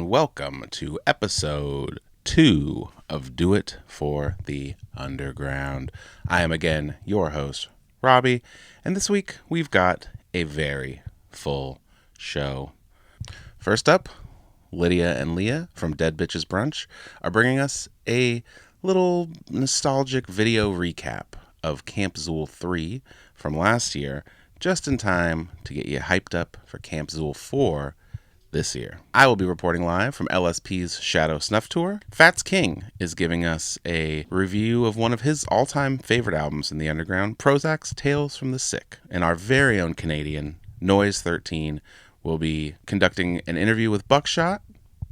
and welcome to episode 2 of Do It for the Underground. I am again your host, Robbie, and this week we've got a very full show. First up, Lydia and Leah from Dead Bitches Brunch are bringing us a little nostalgic video recap of Camp Zool 3 from last year, just in time to get you hyped up for Camp Zool 4 this year. I will be reporting live from LSP's Shadow Snuff Tour. Fats King is giving us a review of one of his all-time favorite albums in the underground, Prozac's Tales from the Sick. And our very own Canadian, Noise 13, will be conducting an interview with Buckshot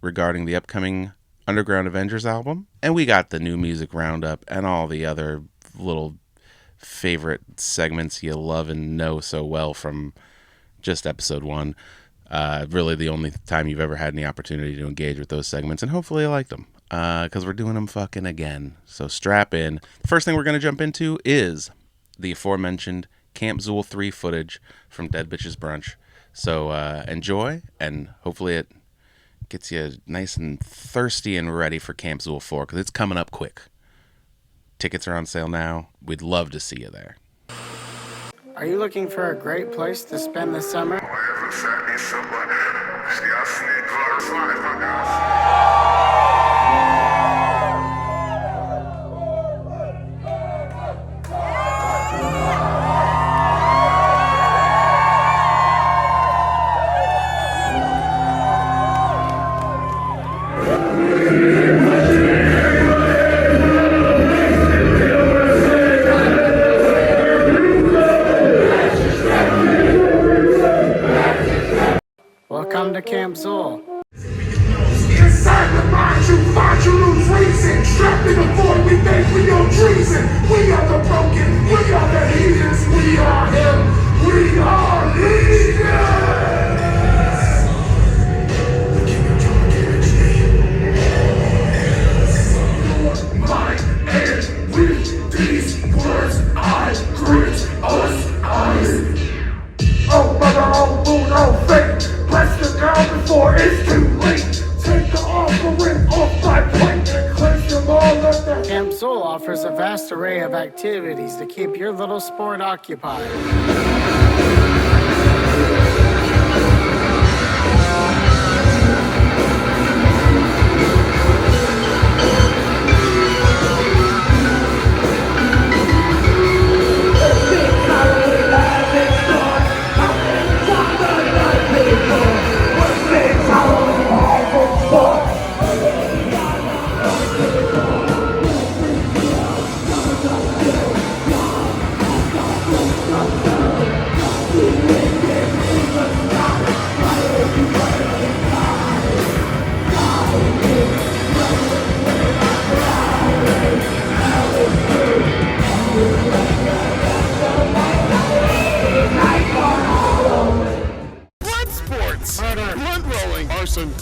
regarding the upcoming Underground Avengers album. And we got the new music roundup and all the other little favorite segments you love and know so well from just episode 1. Really the only time you've ever had any opportunity to engage with those segments, and hopefully you liked them, because we're doing them fucking again. So strap in. The first thing we're going to jump into is the aforementioned Camp Zool 3 footage from Dead Bitches Brunch. So enjoy, and hopefully it gets you nice and thirsty and ready for Camp Zool 4, because it's coming up quick. Tickets are on sale now. We'd love to see you there. Are you looking for a great place to spend the summer? Welcome to Camp Zool. Inside the mind you find you lose reason. Strapped in the void, we think we on treason. We are the broken, we are the heathens. We are him, we are leaders. The king of dark energy. Mind and read these words. I grit us iron. Oh mother, oh moon, oh fate. Bless the ground before it's too late. Take the offering off my plate and cleanse them all of the... Camp Zool offers a vast array of activities to keep your little sport occupied.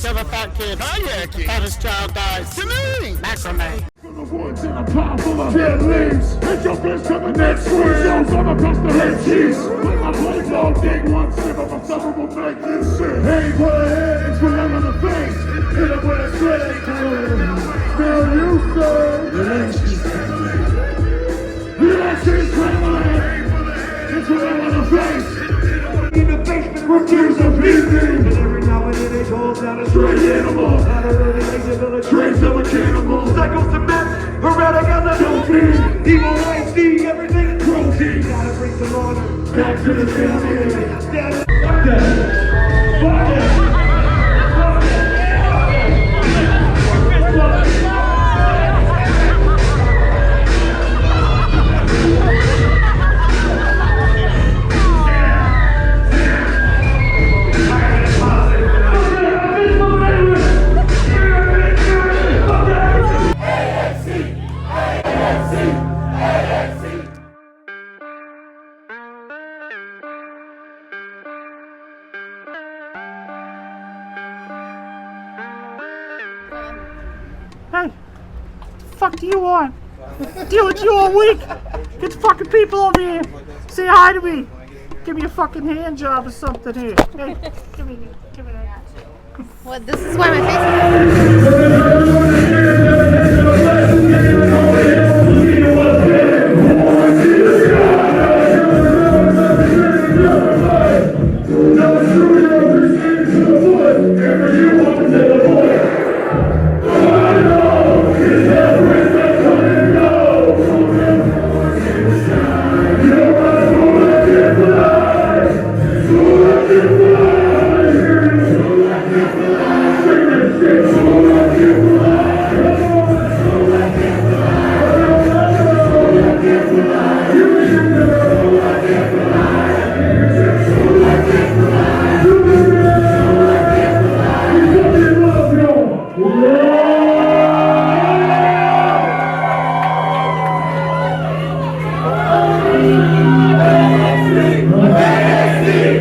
Kill a fat kid. Kayaking. Fattest child dies. Canoeing. Macrame. From the woods in a pile full of dead leaves. Hit your bitch to the next squeeze. Don't come across the head cheese. With my blade dog, dig one sip of a summer will make you sick. Hey, put a head and put on the face. Hit up with a straight. Still you, sir. Relaxing, scrambling. Hit your head on the face. In the basement, refuse to beat me. And every now and then it goes down a straight animal. Out of the exit village, trace of a cannibal. Psycho cement, heretic as a dope. Evil white see everything is protein. Gotta bring some order back to the family. Fuck that. Fuck that. Hey, what the fuck do you want? Deal with you all week. Get the fucking people over here. Say hi to me. Give me a fucking hand job or something here. Hey, give me that. What? This is why my face is.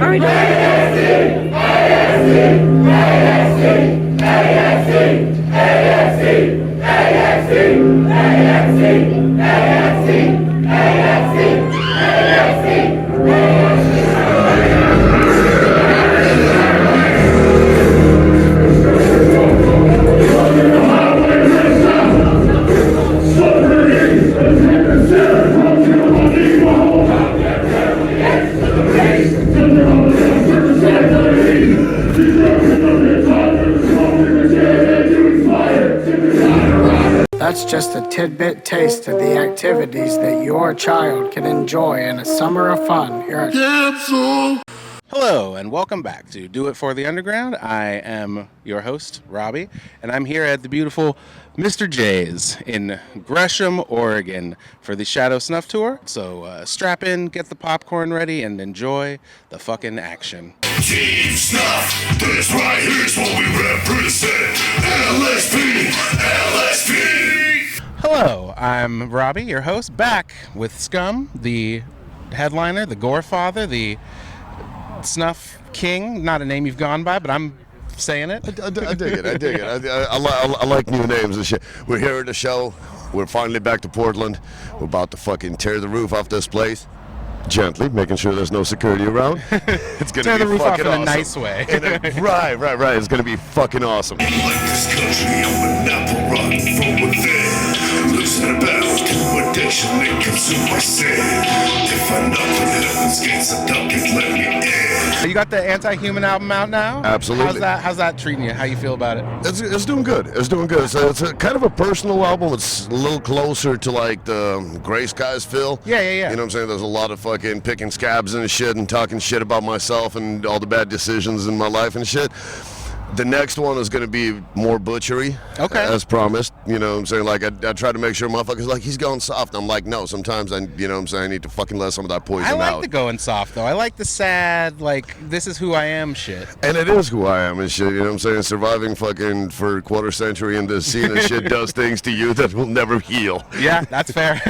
Are we doing That's just a tidbit taste of the activities that your child can enjoy in a summer of fun here at Hello, and welcome back to Do It for the Underground. I am your host, Robbie, and I'm here at the beautiful Mr. J's in Gresham, Oregon for the Shadow Snuff Tour. So strap in, get the popcorn ready, and enjoy the fucking action. Team Snuff, this right here's what we represent. LSP. Hello, I'm Robbie, your host, back with Scum, the headliner, the Gore Father, the Snuff King. Not a name you've gone by, but I'm saying it. I dig it. I like new names and shit. We're here at the show. We're finally back to Portland. We're about to fucking tear the roof off this place. Gently, making sure there's no security around. It's gonna Tear be the roof off fucking in a awesome. nice way. Right. It's gonna be fucking awesome. Like this country, I'm an apple rotten from within. Losing about to addiction and consume my sin. If I knock on heaven's gates, I don't get let me in. You got the Anti-Human album out now? Absolutely. How's that treating you? How you feel about it? It's doing good. It's a kind of a personal album. It's a little closer to like the Gray Skies feel. Yeah. You know what I'm saying? There's a lot of fucking picking scabs and shit and talking shit about myself and all the bad decisions in my life and shit. The next one is going to be more butchery, Okay. as promised. You know what I'm saying? Like, I try to make sure motherfuckers like, he's going soft. I'm like, no, sometimes I need to fucking let some of that poison I like out. the going soft, though. I like the sad, like, this is who I am shit. And it is who I am and shit, you know what I'm saying? Surviving fucking for a quarter century in this scene and shit does things to you that will never heal. Yeah, that's fair.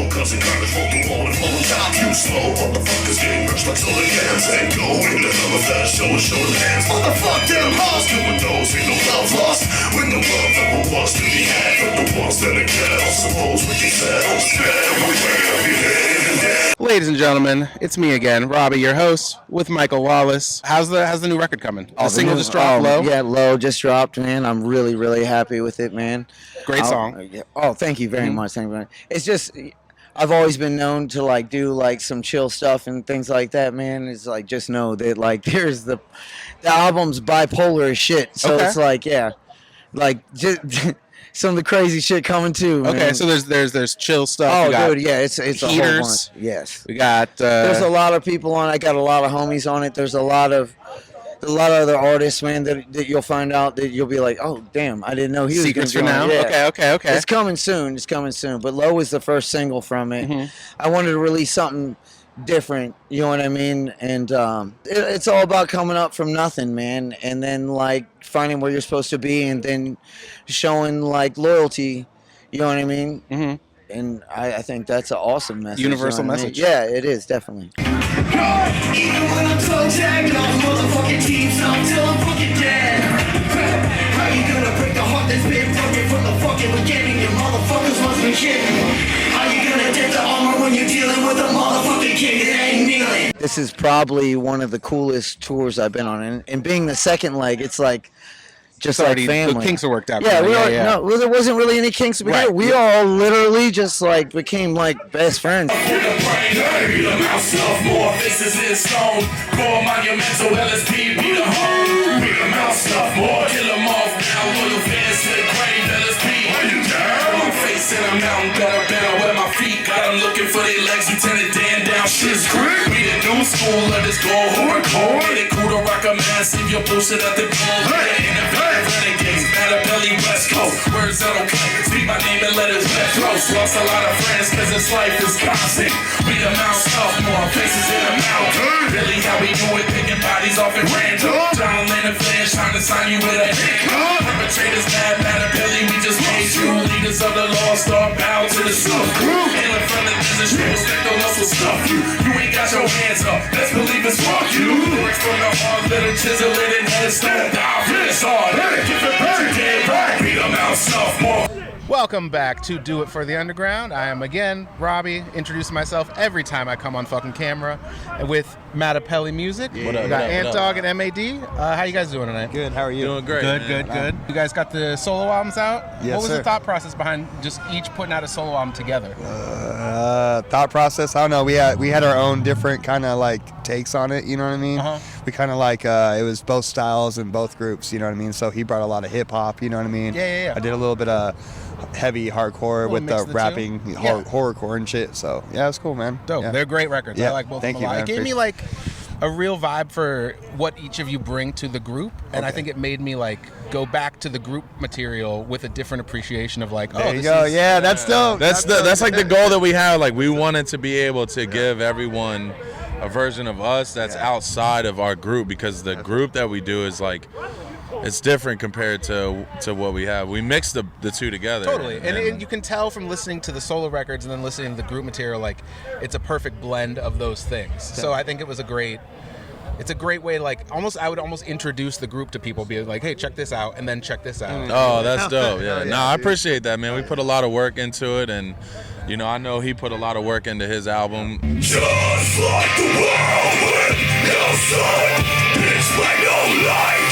Cause it kind of hold the wall and hold on top. You slow motherfuckers getting rushed like solar cans. Ain't going to hell if that show is showing hands. Motherfuck them hoes, doing those ain't no love lost. When the love ever was to be had from the ones that are cat. I suppose we can settle. Stand we way up your head. Ladies and gentlemen, it's me again, Robbie, your host, with Michael Wallace. How's the new record coming? The single just dropped, Low? Yeah, Low just dropped, man. I'm really, really happy with it, man. Great song. Yeah. Oh, thank you very much. Thank you very much. It's just, I've always been known to like do like some chill stuff and things like that, man. It's like, just know that like there's the album's bipolar as shit. So Okay. it's like, yeah, like just some of the crazy shit coming too, man. Okay, so there's chill stuff. Oh, We got dude, yeah, it's a whole Heaters. bunch. Yes. We got There's a lot of people on it. I got a lot of homies on it. There's a lot of other artists, man, that you'll find out that you'll be like, oh, damn, I didn't know he was Secrets for gonna Now. be on it. Yeah. Okay. It's coming soon. But Low is the first single from it. I wanted to release something different, you know what I mean? And it's all about coming up from nothing, man, and then like finding where you're supposed to be and then showing like loyalty, you know what I mean? And I think that's an awesome message. Universal you know what I mean? message. Yeah, it is, definitely. Even when I'm toe tagged on motherfucking team, so I'm still fucking dead. How you gonna break the heart mouth has been broken from the fucking beginning. You motherfuckers must be kidding. How you gonna dip the armor when you're dealing with a motherfucking king that ain't kneeling? This is probably one of the coolest tours I've been on, and being the second leg, it's like just like family. The kinks are worked out. Yeah, no, there wasn't really any kinks. Right. We all literally just like became like best friends. Get a brain, beat them out, Snuff, more faces in stone. Core monumental, LSP, beat them home. Beat them out, Snuff, more, kill them off now. Loyal fans to the grave, LSP. Are you down? I'm facing a mountain, better where my feet got them looking for their legs. Lieutenant Dan down, shit's great. We the new school, let us go hardcore. Get it cool to rock a massive, you're boosted at the goal. Renegades, Matter Belly, West Coast. Words that don't cut, speak my name and let it wet close. Lost a lot of friends, cause this life is constant. Beat them out, Snuff, more faces in the mouth. Really how we do it, picking bodies off at random. John Lennon flash, trying to sign you with a hit. Perpetrators mad, Matter Belly, we just made you. Leaders of the lost star, bow to the Snuff. In the front of the street, respect the loss will stuff you. You ain't got your hands up, best believe it's fuck you. Lyrics from the heart, little chisel in headstone. Die for this hard. Welcome back to Do It for the Underground. I am again Robbie, introducing myself every time I come on fucking camera with Mattapelli Music. Yeah. We got Ant Dog and MAD. How you guys doing tonight? Good, how are you? Doing great. Good. You guys got the solo albums out? Yes, what was sir. the thought process behind just each putting out a solo album together? Thought process, I don't know. We had our own different kind of like takes on it, you know what I mean? Uh-huh. We kind of like, it was both styles and both groups, you know what I mean? So he brought a lot of hip hop, you know what I mean? Yeah. I did a little bit of heavy hardcore with mix the of the rapping, two. Yeah. horrorcore and shit. So yeah, it's cool, man. Dope. Yeah. They're great records. Yeah. I like both Thank of them a you, lot. man. It gave me like a real vibe for what each of you bring to the group, and I Okay. think it made me like go back to the group material with a different appreciation of like, There oh, you this go. is Yeah, that's dope. That's like the goal that we have. Like we wanted to be able to give everyone a version of us that's outside of our group, because the group that we do is like, it's different compared to what we have. We mix the two together. Totally, and you can tell from listening to the solo records and then listening to the group material, like it's a perfect blend of those things. So I think it's a great way, like I would almost introduce the group to people, be like, hey, check this out, and then check this out. Oh, that's dope. Yeah. Yeah, No, I dude. appreciate that, man. We put a lot of work into it, and I know he put a lot of work into his album. Just like the world with no sun, pitch like no light,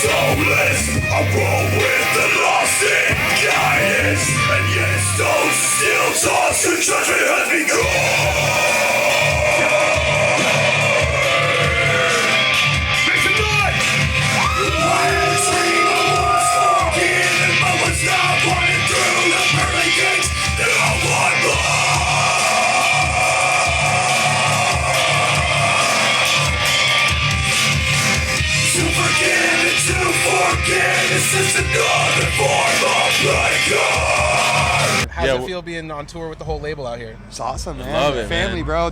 soulless. I roll with the lost in guidance, and yet stones still toss to judgment has begun. Make some noise! I am dream of what's walking, and moments now pointing through the pearly gates that I want more. To forgive and to forget is just another form of pleasure. How's Yeah, it feel being on tour with the whole label out here? It's awesome, man. Love it, Family, man. bro.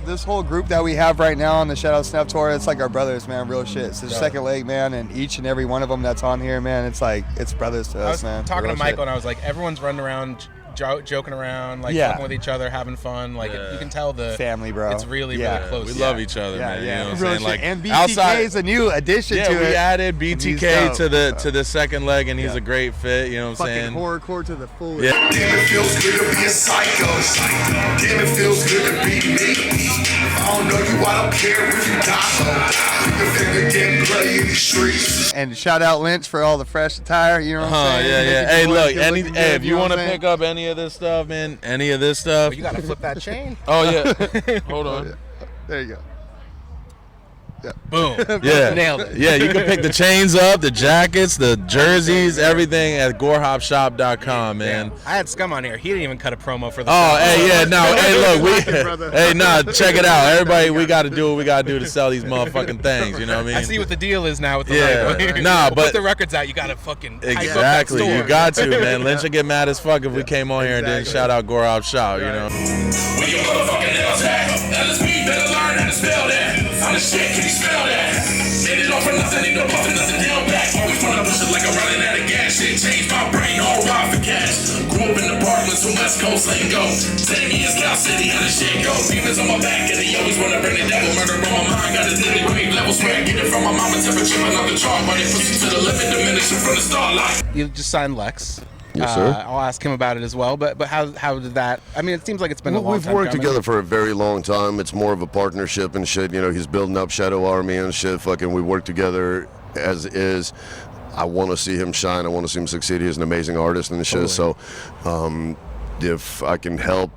This whole group that we have right now on the Shadow Snuff tour, it's like our brothers, man. Real shit. It's the second leg, man, and each and every one of them that's on here, man, it's like it's brothers to I was us, man. talking Real to Michael, shit. and I was like, everyone's running around, joking around, like Yeah. fucking with each other, having fun. Like you can tell the Family, bro. It's really, Yeah. really close. We love each other, Yeah, man. yeah. You know what I'm Real saying? shit. Like And BTK outside, is a new addition yeah, to we it. added And he's BTK dope. to the second leg, and he's a great fit. You know what I'm Fucking saying? horrorcore to the fullest. Yeah. Damn, it feels good to be a psycho. Damn, it feels good to be me. If I don't know you, I don't care if you die. So your finger didn't play in the streets. And shout out Lynch for all the fresh attire. You know what I'm saying? Yeah. Making Hey, the boys look, good hey, looking good, if you know want what to I'm saying? pick up any of this stuff, man, any of this stuff. You gotta flip that chain. Oh yeah. Hold on. There you go. Boom. Yeah. Nailed it. Yeah, you can pick the chains up, the jackets, the jerseys, everything at gorehopshop.com, man. I had Scum on here. He didn't even cut a promo for the Oh, hey, yeah, no, hey, look, brother. hey, nah, check it out. Everybody, we got to do what we got to do to sell these motherfucking things, you know what I mean? I see what the deal is now with the Yeah. label. Nah, Put but- the records out. You gotta fucking hype up that Exactly, store. you got to, man. Lynch would get mad as fuck if we came on here and didn't Exactly. shout out Gore Hop Shop, you know? When your motherfucking nails hack, LSP better learn how to spell that. I'm the shit, can you spell that? Made it all for nothing, ain't no puffin', nothing down back. Always wanna push it like I'm running out of gas. Shit changed my brain, all right for cash. Grew up in apartments from West Coast lingo. Same years, Cal City, how the shit go. Demons on my back, and they always wanna bring the devil. Murder on my mind, got a deadly grave level. Swear I get it from my mama, temperature, another chart. But it push it to the limit, diminishing from the start like. you just signed Lex. Yes, sir. I'll ask him about it as well. But how did that? I mean, it seems like it's been a long We've time worked coming. together for a very long time. It's more of a partnership and shit. You know, he's building up Shadow Army and shit. Fucking, we work together as is. I want to see him shine. I want to see him succeed. He's an amazing artist and shit. Totally. So, if I can help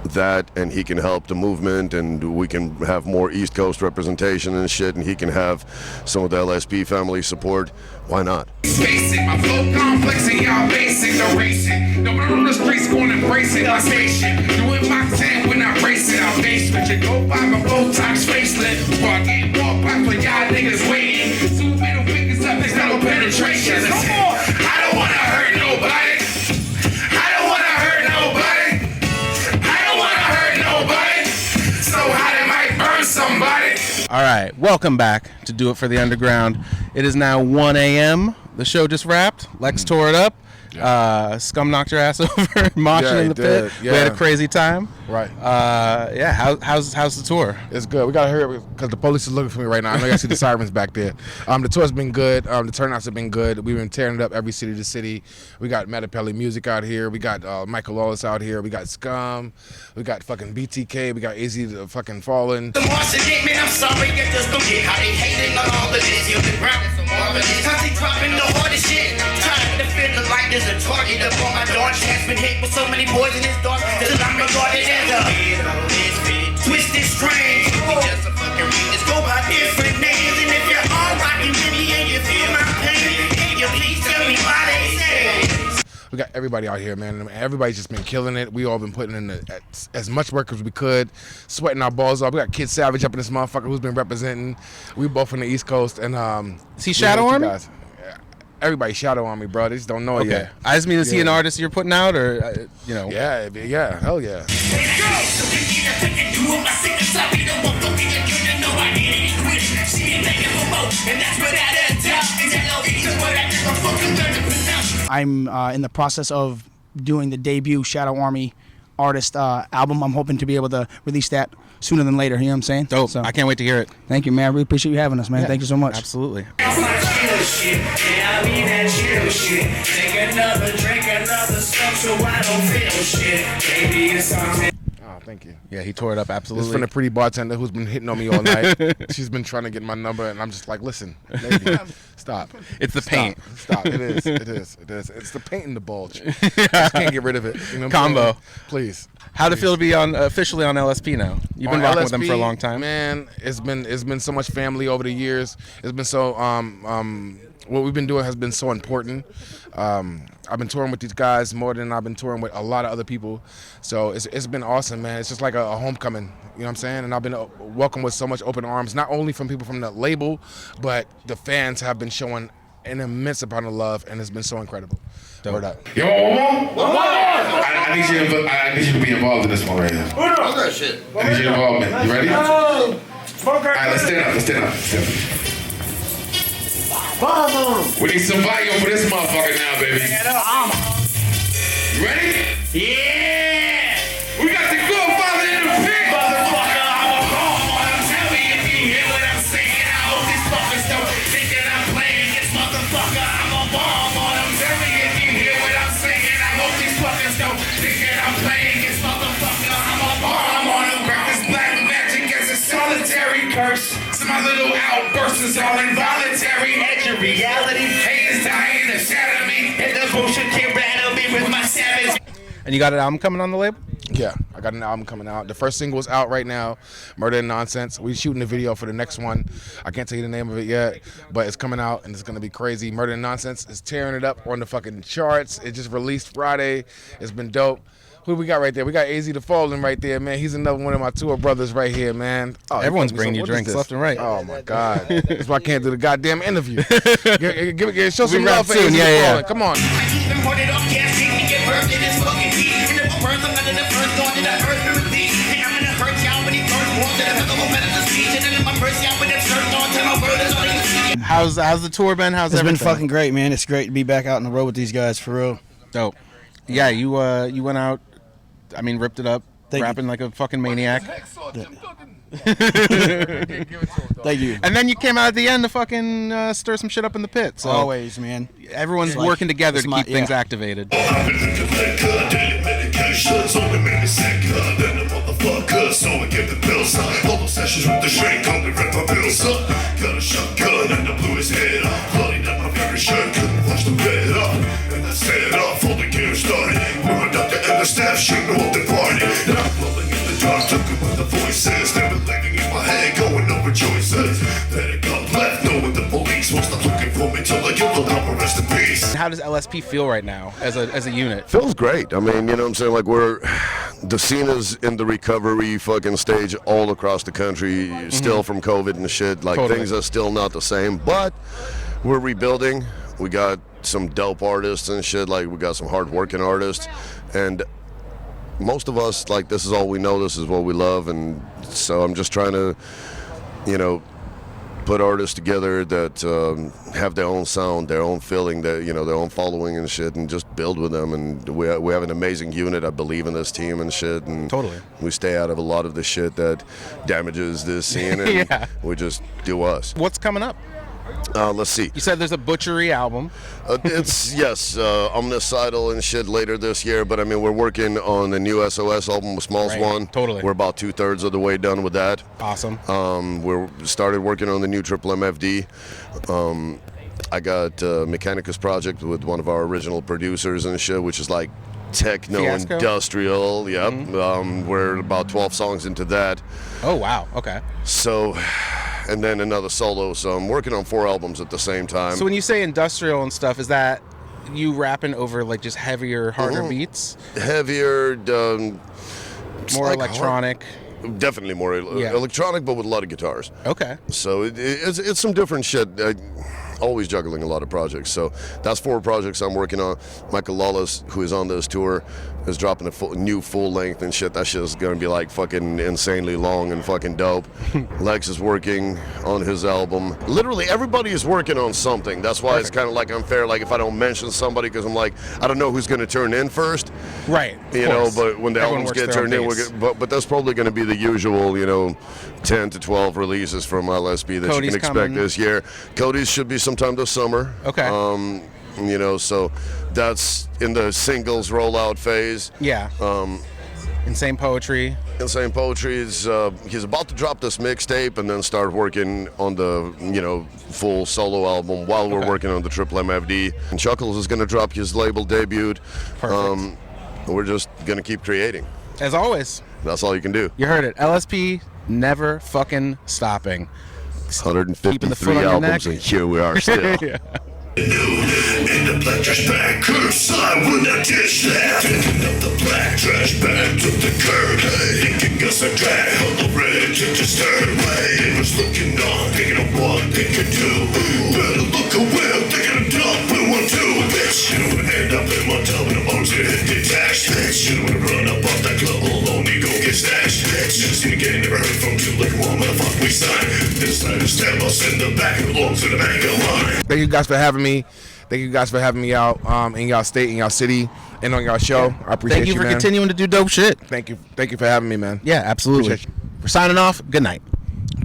that and he can help the movement and we can have more East Coast representation and shit and he can have some of the LSP family support, why not? Basic, my flow complex and y'all basic, no racing. No one on the streets gonna embrace it, my station. Doing my thing when I race it, I'm base with you. Go by my Botox facelift. Before I get more back for y'all niggas waiting. Two middle fingers up, there's no penetration. No more. I don't wanna hurt nobody. I don't wanna hurt nobody. I don't wanna hurt nobody. So hot it might burn somebody. All right, welcome back to Do It for the Underground. It is now 1 a.m. The show just wrapped. Lex tore it up. Scum knocked your ass over, moshing in the pit. Yeah. We had a crazy time. Right. Yeah. How's the tour? It's good. We gotta hurry up because the police is looking for me right now. I know you see the sirens back there. The tour's been good. The turnouts have been good. We've been tearing it up every city to city. We got Metapelli Music out here. We got Michael Lawless out here. We got Scum. We got fucking BTK. We got AZ the fucking Fallen. The Martian hit me, I'm sorry, you just don't get how they hating on all of this. You're the ground for more of this. Cause they dropping the hardest shit. Trying to feel the light there's a target up on my door. Chance been hit with so many boys in this dark. Till I'm regarded as a twisted strange. We just a fucking readers go by different names. And if you're all rocking with me and you feel my pain, can you please tell me why they say? We got everybody out here, man. Everybody's just been killing it. We all been putting in as much work as we could, sweating our balls off. We got Kid Savage up in this motherfucker who's been representing. We both from the East Coast. And is he Shadow Army? Everybody Shadow Army, bro. They just don't know it yet. I just mean, is he an artist you're putting out, or you know? Yeah, hell yeah. I'm in the process of doing the debut Shadow Army artist album. I'm hoping to be able to release that sooner than later. You know what I'm saying? Dope. So, I can't wait to hear it. Thank you, man. I really appreciate you having us, man. Thank you so much. Absolutely. Take another drink, another stuff, so I don't feel shit. Baby, it's on. Oh, thank you. Yeah, he tore it up absolutely. It's from the pretty bartender who's been hitting on me all night. She's been trying to get my number, and I'm just like, listen, lady, stop. It's the paint. Stop. It is. It's the paint and the bulge. I just can't get rid of it. You know what I'm Combo. saying? Please. How'd it feel to be officially on LSP now? You've been rocking with them for a long time. Man, it's been so much family over the years. It's been so what we've been doing has been so important. I've been touring with these guys more than I've been touring with a lot of other people. So it's been awesome, man. It's just like a homecoming, you know what I'm saying? And I've been welcomed with so much open arms, not only from people from the label, but the fans have been showing an immense amount of love, and it's been so incredible. Word up. Yo, one more? I need you to be involved in this one right here. All that shit. I need your involvement. You ready? All right, let's stand up. We need some volume for this motherfucker now, baby. You ready? Yeah! We got the good father in the pit! Motherfucker, I'm a bomb. Tell me if you hear what I'm saying. I hope these fuckers don't think that I'm playing this motherfucker. I'm a bomb on them. Tell me if you hear what I'm saying. I hope these fuckers don't think that I'm playing this motherfucker. I'm a bomb on them. Grab this black magic as a solitary curse. My little outburst is all involuntary. Edge of reality, haters dying to shatter me. And the bullshit can't rattle me with my savage. And you got an album coming on the label? Yeah, I got an album coming out. The first single is out right now, Murder and Nonsense. We're shooting the video for the next one. I can't tell you the name of it yet, but it's coming out and it's gonna be crazy. Murder and Nonsense is tearing it up on the fucking charts. It just released Friday. It's been dope. Who we got right there? We got AZ the Fallen right there, man. He's another one of my tour brothers right here, man. Oh, everyone's bringing you drinks left and right. Oh my God, that's why I can't do the goddamn interview. Show some love for AZ the Fallen. Come on. How's the tour been? How's everything? It's been fucking great, man. It's great to be back out on the road with these guys, for real. Dope. Yeah, you went out. I mean, ripped it up rapping like a fucking maniac. Thank you. And then you came out at the end to fucking stir some shit up in the pit. So Always, man. everyone's working together to keep things activated. Medications only make me sicker than a motherfucker, so I give the pills up. All those sessions with the shrink only rip my bills up. Got a shotgun and I blew his head off. Bloody down my very shirt, couldn't wash the red off. And I set off, all the gear started. We were doctor and the staff shooting up the party. And I'm rolling in the dark, looking with the voices. They were living in my head, going over choices. Then it got left, knowing the police won't stop looking for me till I give the number, rest in peace. How does LSP feel right now as a unit? Feels great. I mean, you know what I'm saying? Like, the scene is in the recovery fucking stage all across the country, still from COVID and shit. Like, things are still not the same, but we're rebuilding. We got some dope artists and shit. Like, we got some hard-working artists. And most of us, like, this is all we know. This is what we love. And so I'm just trying to, you know, put artists together that have their own sound, their own feeling, their own following and shit, and just build with them. And we have an amazing unit. I believe in this team and shit. And we stay out of a lot of the shit that damages this scene, and we just do us. What's coming up? Let's see. You said there's a Butchery album. It's omnicidal and shit later this year, but I mean, we're working on the new SOS album with Smalls One. Totally. We're about 2/3 of the way done with that. Awesome. We're started working on the new Triple MFD. I got Mechanicus project with one of our original producers and shit, which is like techno Fiasco? Industrial. Yep. We're about 12 songs into that. Oh wow. Okay. So, and then another solo. So I'm working on 4 albums at the same time. So when you say industrial and stuff, is that you rapping over like just heavier, harder beats? Heavier, more like electronic. Definitely more electronic, but with a lot of guitars. Okay. So it's some different shit. Always juggling a lot of projects. So that's 4 projects I'm working on. Michael Lawless, who is on this tour, is dropping a new full length and shit. That shit is gonna be like fucking insanely long and fucking dope. Lex is working on his album. Literally everybody is working on something. That's why it's kind of like unfair. Like if I don't mention somebody, because I'm like, I don't know who's gonna turn in first. Right. You know, but when the albums get turned in, but that's probably gonna be the usual, 10 to 12 releases from LSP that Cody's you can expect coming this year. Cody's should be sometime this summer. Okay. So that's in the singles rollout phase. Yeah. Insane Poetry. Insane Poetry is he's about to drop this mixtape and then start working on the full solo album while we're working on the Triple MFD. And Chuckles is gonna drop his label debut. Perfect. We're just gonna keep creating. As always. That's all you can do. You heard it. LSP never fucking stopping. 153 albums and here we are still. In the black trash bag, curbside, will not ditch that. Picking up the black trash bag to the curb. Thinking us a drag on the bridge and just turn away. Neighbors looking on, thinking of what they could do. Better look away, thinking of dumb, we want to. Bitch, you don't wanna end up in my tub and the bones get detached. Bitch, you don't wanna run up off that club alone, you go get stashed. Bitch, just seen again, never heard from you like one motherfucker we signed. This night is stab us in the back and belongs to the mega line. Thank you guys for having me. Thank you guys for having me out in y'all state, in y'all city, and on y'all show. I appreciate you, Thank you for man. continuing to do dope shit. Thank you for having me, man. Yeah, absolutely. Appreciate you. We're signing off. Good night.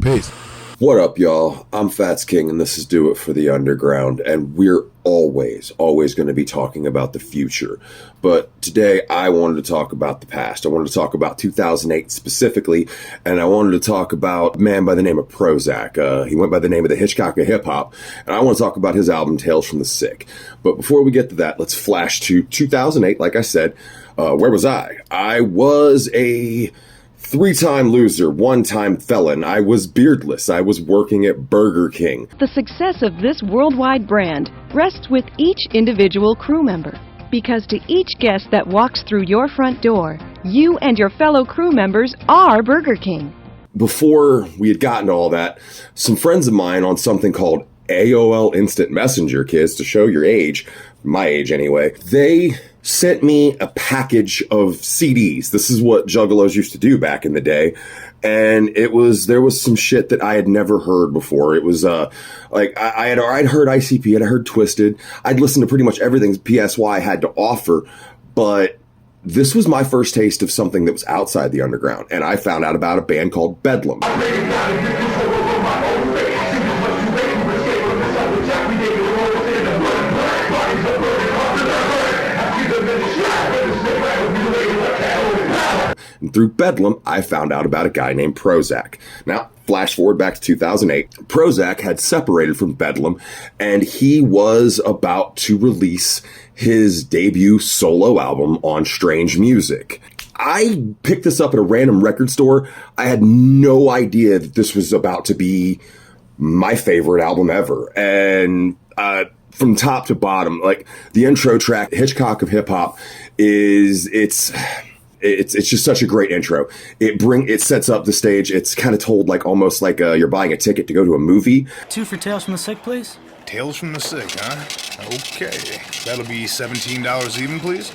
Peace. What up, y'all? I'm Fats King, and this is Do It for the Underground, and we're always going to be talking about the future. But today, I wanted to talk about the past. I wanted to talk about 2008 specifically, and I wanted to talk about a man by the name of Prozac. He went by the name of the Hitchcock of hip-hop, and I want to talk about his album, Tales from the Sick. But before we get to that, let's flash to 2008. Like I said, where was I? I was a 3-time loser, 1-time felon. I was beardless. I was working at Burger King. The success of this worldwide brand rests with each individual crew member. Because to each guest that walks through your front door, you and your fellow crew members are Burger King. Before we had gotten to all that, some friends of mine on something called AOL Instant Messenger, kids, to show your age, my age anyway, they sent me a package of CDs. This is what juggalos used to do back in the day. And there was some shit that I had never heard before. It was I'd heard ICP, I'd heard Twisted. I'd listened to pretty much everything PSY had to offer, but this was my first taste of something that was outside the underground, and I found out about a band called Bedlam. And through Bedlam, I found out about a guy named Prozac. Now, flash forward back to 2008. Prozac had separated from Bedlam, and he was about to release his debut solo album on Strange Music. I picked this up at a random record store. I had no idea that this was about to be my favorite album ever. And from top to bottom, like the intro track, Hitchcock of Hip Hop, it's just such a great intro. It sets up the stage. It's kind of told like almost like you're buying a ticket to go to a movie. 2 for Tales from the Sick, please. Tales from the Sick, huh? Okay. That'll be $17 even, please.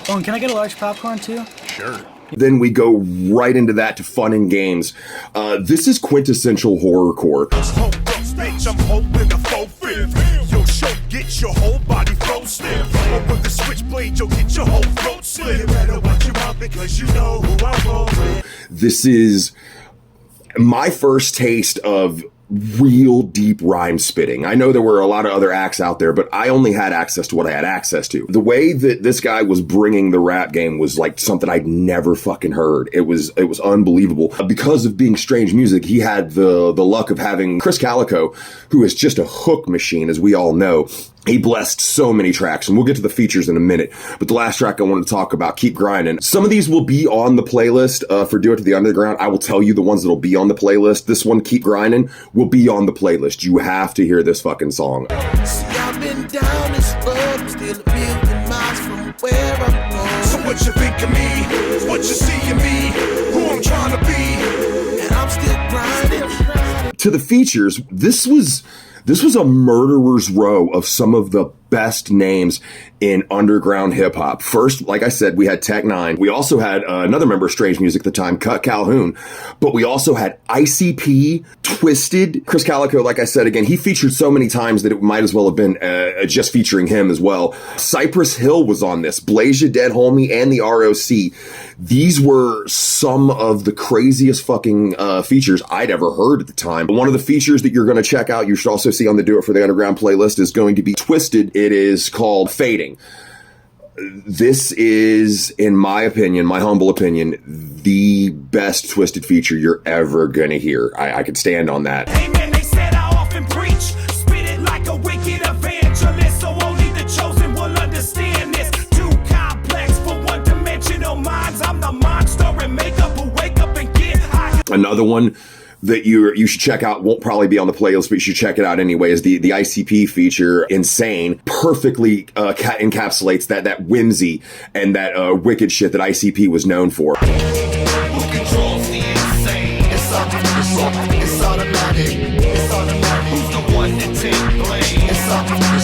Oh, and can I get a large popcorn too? Sure. Then we go right into that to fun and games. This is quintessential horrorcore. Bitch, I'm holding a faux fifth. Your show get your whole body frozen stiff. Or with the switchblade, you'll get your whole throat slit. You better watch your mouth because you know who I roll with. This is my first taste of real deep rhyme spitting. I know there were a lot of other acts out there, but I only had access to what I had access to. The way that this guy was bringing the rap game was like something I'd never fucking heard. It was unbelievable. Because of being Strange Music, he had the luck of having Chris Calico, who is just a hook machine, as we all know. He blessed so many tracks, and we'll get to the features in a minute. But the last track I wanted to talk about, Keep Grinding. Some of these will be on the playlist for Do It to the Underground. I will tell you the ones that'll be on the playlist. This one, Keep Grinding, will be on the playlist. You have to hear this fucking song. See, I've been down this road, I'm still a million miles from where I'm going. So what you think of me? What you see in me? Who I'm trying to be? And I'm still grinding. To the features, this was a murderer's row of some of the best names in underground hip hop. First, like I said, we had Tech Nine. We also had another member of Strange Music at the time, Cut Calhoun. But we also had ICP, Twisted, Chris Calico. Like I said, again, he featured so many times that it might as well have been just featuring him as well. Cypress Hill was on this, Blaze Ya Dead Homie, and the ROC. These were some of the craziest fucking features I'd ever heard at the time. One of the features that you're going to check out, you should also see on the Do It for the Underground playlist, is going to be Twisted. It is called Fading. This is, in my opinion, my humble opinion, the best Twisted feature you're ever going to hear. I could stand on that. Hey man, they said I often preach, spit it like a wicked evangelist, so only the chosen will understand this. Too complex for one-dimensional minds. I'm the monster and make up who wake up and get high. Another one that you should check out, won't probably be on the playlist, but you should check it out anyway, is the ICP feature, Insane. Perfectly encapsulates that whimsy and that wicked shit that ICP was known for. Who controls the insane? It's automatic. It's automatic. Who's the one that take blame? It's automatic.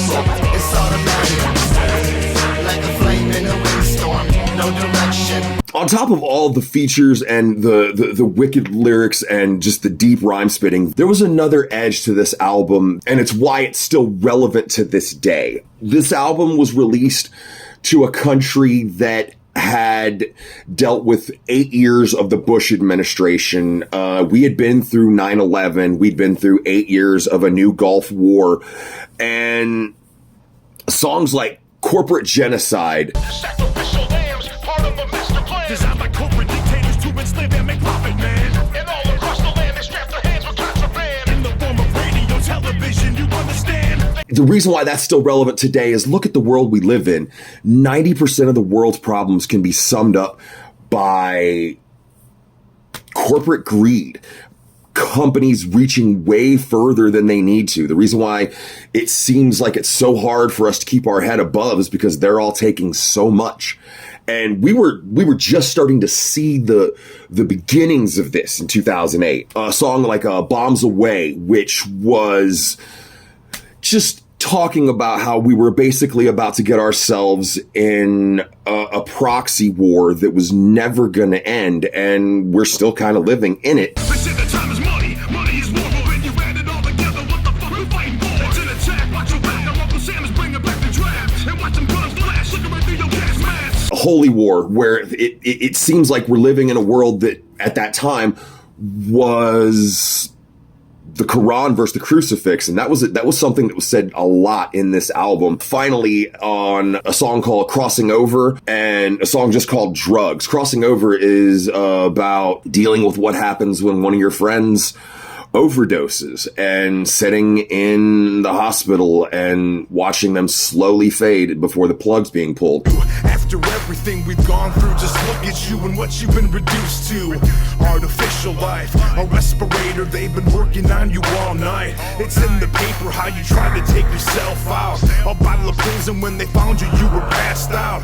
Like a flame in a windstorm, no direction. On top of all the features and the wicked lyrics and just the deep rhyme spitting, there was another edge to this album, and it's why it's still relevant to this day. This album was released to a country that had dealt with 8 years of the Bush administration. We had been through 9/11. We'd been through 8 years of a new Gulf War. And songs like Corporate Genocide, Designed by corporate dictators to enslave and make profit, man. And all across the land, they strap their hands with contraband. In the form of radio, television, you understand. the reason why that's still relevant today is look at the world we live in. 90% of the world's problems can be summed up by corporate greed. Companies reaching way further than they need to. The reason why it seems like it's so hard for us to keep our head above is because they're all taking so much. And we were just starting to see the beginnings of this in 2008. A song like Bombs Away, which was just talking about how we were basically about to get ourselves in a proxy war that was never going to end, and we're still kind of living in it. holy war, where it seems like we're living in a world that at that time was the Quran versus the crucifix, and that was something that was said a lot in this album. Finally, on a song called Crossing Over and a song just called Drugs. Crossing Over is about dealing with what happens when one of your friends overdoses and sitting in the hospital and watching them slowly fade before the plug's being pulled. After everything we've gone through, just look at you and what you've been reduced to. Artificial life, a respirator, they've been working on you all night. It's in the paper how you tried to take yourself out. A bottle of poison, when they found you, you were passed out.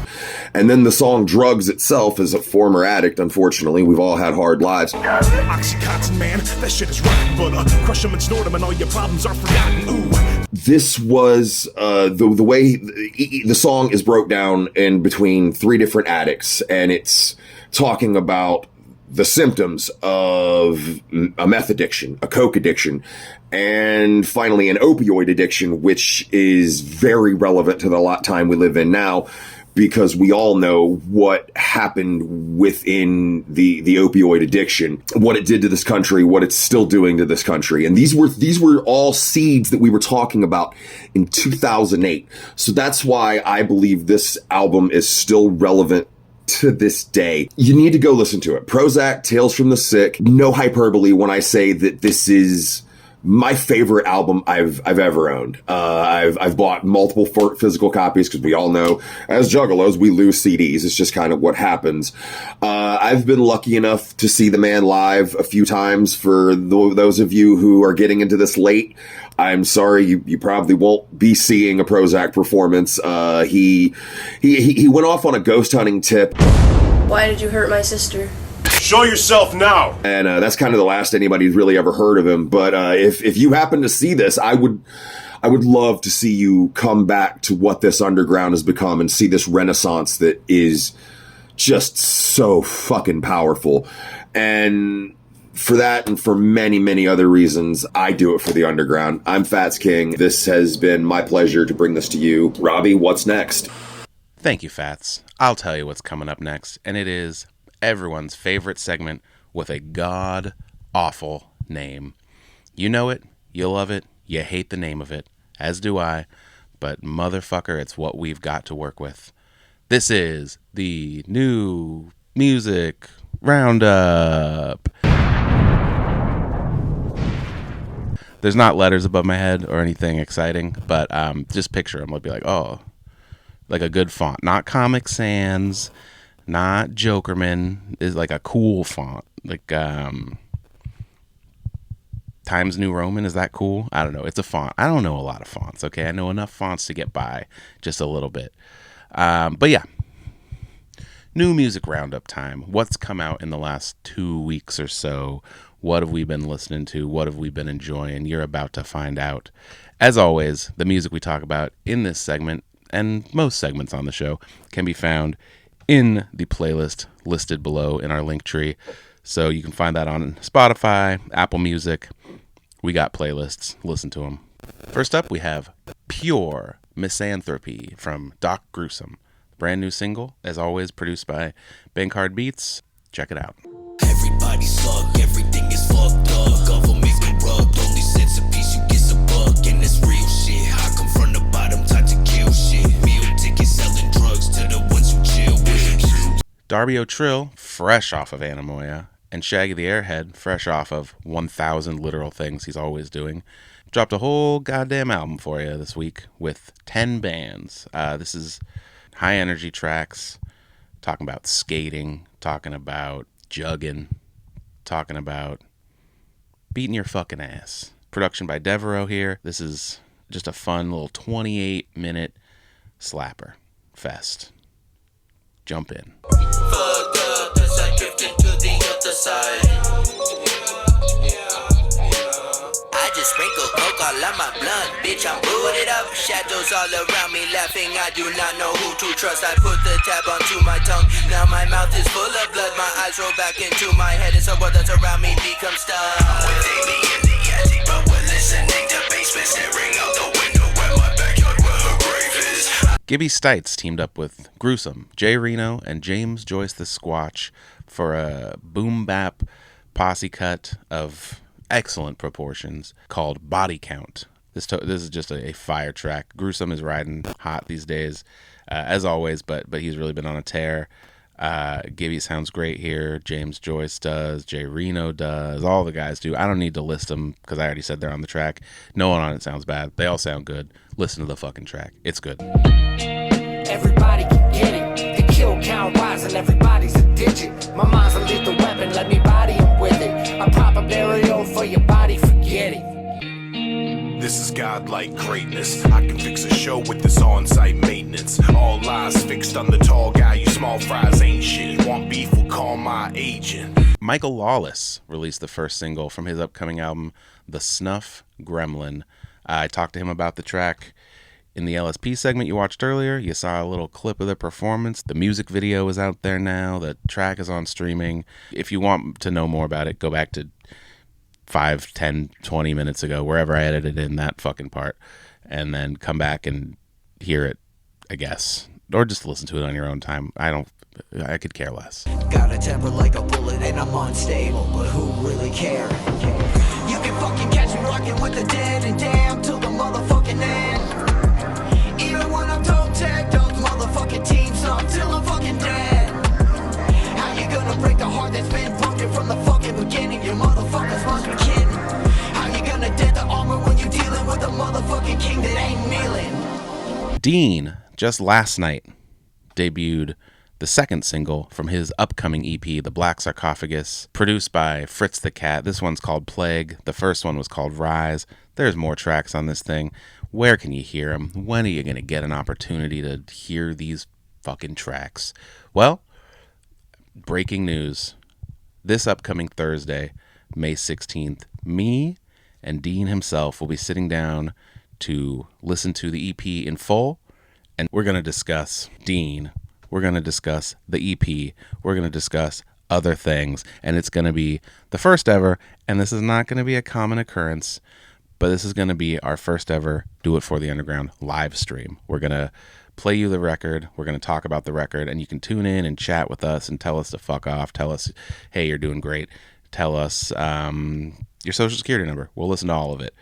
And then the song Drugs itself, as a former addict, unfortunately, we've all had hard lives. Oxycontin, man, that shit is rotten, but crush them and snort them and all your problems are forgotten. Ooh. This was the way the song is broke down in between 3 different addicts, and it's talking about the symptoms of a meth addiction, a coke addiction, and finally an opioid addiction, which is very relevant to the time we live in now, because we all know what happened within the opioid addiction, what it did to this country, what it's still doing to this country. And these were all seeds that we were talking about in 2008. So that's why I believe this album is still relevant to this day. You need to go listen to it. Prozac, Tales from the Sick. No hyperbole when I say that this is my favorite album I've ever owned. I've bought multiple physical copies because we all know as juggalos we lose CDs. It's just kind of what happens. I've been lucky enough to see the man live a few times. For those of you who are getting into this late, I'm sorry, you probably won't be seeing a Prozac performance. He went off on a ghost hunting tip. Why did you hurt my sister? Show yourself now. And that's kind of the last anybody's really ever heard of him. But if you happen to see this, I would love to see you come back to what this underground has become and see this renaissance that is just so fucking powerful. And for that and for many, many other reasons, I do it for the underground. I'm Fats King. This has been my pleasure to bring this to you. Robbie, what's next? Thank you, Fats. I'll tell you what's coming up next, and it is everyone's favorite segment with a god-awful name. You know it, you love it, you hate the name of it, as do I, but motherfucker, it's what we've got to work with. This is the New Music Roundup. There's not letters above my head or anything exciting, but just picture them. I'll be like, oh, like a good font. Not Comic Sans, not Jokerman, is like a cool font. Like Times New Roman, is that cool? I don't know. It's a font. I don't know a lot of fonts, okay? I know enough fonts to get by just a little bit. But yeah, New Music Roundup time. What's come out in the last 2 weeks or so? What have we been listening to? What have we been enjoying? You're about to find out. As always, the music we talk about in this segment and most segments on the show can be found in the playlist listed below in our link tree. So you can find that on Spotify, Apple Music. We got playlists. Listen to them. First up, we have Pure Misanthropy from Doc Gruesome. Brand new single, as always, produced by Bankard Beats. Check it out. Everybody suck, everything is fucked up. Government's corrupt, only sense of peace you get a buck. And it's real shit. I come from the bottom, time to kill shit. Meal tickets selling drugs to the ones who chill with. Darby O'Trill, fresh off of Anamoya, and Shaggy the Airhead, fresh off of 1,000 literal things he's always doing, dropped a whole goddamn album for you this week with 10 bands. This is high energy tracks, talking about skating, talking about jugging, talking about beating your fucking ass. Production by Devereaux here. This is just a fun little 28-minute slapper fest. Jump in. Fucked up as I drifted to the other side. I just sprinkle coke all on my blunt, bitch, I'm booted up. Shadows all around me laughing, I do not know who to trust. I put the tab onto my tongue, now my mouth is full of blood. My eyes roll back into my head, and so what that's around me becomes stuck. With Amy in the attic, but we're listening to basement staring out the window where my backyard where her grave is. Gibby Stites teamed up with Gruesome, Jay Reno, and James Joyce the Squatch for a boom bap posse cut of excellent proportions called Body Count. This is just a fire track. Gruesome is riding hot these days, as always, but he's really been on a tear. Gibby sounds great here. James Joyce does. Jay Reno does. All the guys do. I don't need to list them because I already said they're on the track. No one on it sounds bad. They all sound good. Listen to the fucking track. It's good. Everybody can get it. The kill count rising. Everybody's a digit. My mind's a lethal weapon. Let me body him with it. I pop a burial for your body. Forget it. This is godlike greatness. I can fix a show with this on-site maintenance. All eyes fixed on the tall guy. You small fries ain't shit. Want beef, will call my agent. Michael Lawless released the first single from his upcoming album, The Snuff Gremlin. I talked to him about the track in the LSP segment you watched earlier. You saw a little clip of the performance. The music video is out there now. The track is on streaming. If you want to know more about it, go back to 5, 10, 20 minutes ago, wherever I edited in that fucking part, and then come back and hear it, I guess. Or just listen to it on your own time. I could care less. Got a temper like a bullet and I'm unstable, but who really cares? You can fucking catch me rocking with the dead and damn till the motherfucking end. Even when I'm toe tag, those motherfucking teams up till I'm fucking dead. How you gonna break the heart that's been broken from the fucking beginning? You motherfuckers must be kidding. How you gonna dent the armor when you dealing with a motherfucking king that ain't kneeling? Dean, just last night, debuted the second single from his upcoming EP, The Black Sarcophagus, produced by Fritz the Cat. This one's called Plague. The first one was called Rise. There's more tracks on this thing. Where can you hear them? When are you going to get an opportunity to hear these fucking tracks? Well, breaking news. This upcoming Thursday, May 16th, me and Dean himself will be sitting down to listen to the EP in full, and we're going to discuss Dean. We're going to discuss the EP. We're going to discuss other things, and it's going to be the first ever, and this is not going to be a common occurrence, but this is going to be our first ever Do It For The Underground live stream. We're going to play you the record. We're going to talk about the record, and you can tune in and chat with us and tell us to fuck off. Tell us, hey, you're doing great. Tell us your social security number. We'll listen to all of it.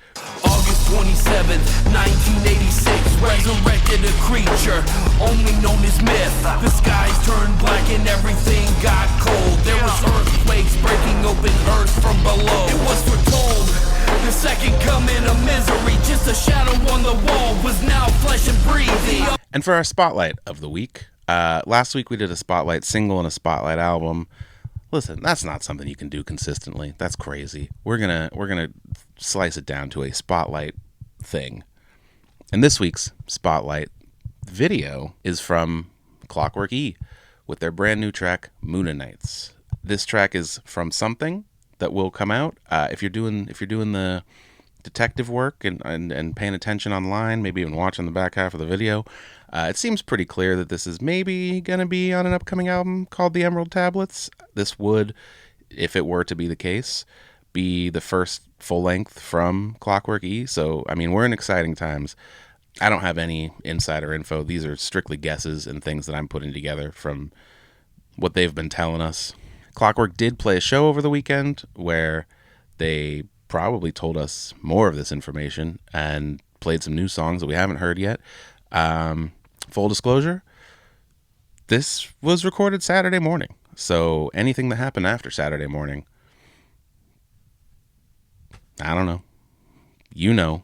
August 27th, 1986, resurrected a creature, only known as myth. The skies turned black and everything got cold. There was earthquakes breaking open earth from below. It was foretold, the second coming of misery. Just a shadow on the wall was now flesh and breathing. And for our spotlight of the week, last week we did a spotlight single and a spotlight album. Listen, that's not something you can do consistently. That's crazy. We're gonna slice it down to a spotlight thing. And this week's spotlight video is from Clockwork E with their brand new track Moonanites. This track is from something that will come out. If you're doing the detective work and paying attention online, maybe even watching the back half of the video, it seems pretty clear that this is maybe going to be on an upcoming album called The Emerald Tablets. This would, if it were to be the case, be the first full length from Clockwork E. So, I mean, we're in exciting times. I don't have any insider info. These are strictly guesses and things that I'm putting together from what they've been telling us. Clockwork did play a show over the weekend where they probably told us more of this information and played some new songs that we haven't heard yet. Full disclosure, this was recorded Saturday morning. So anything that happened after Saturday morning, I don't know. You know,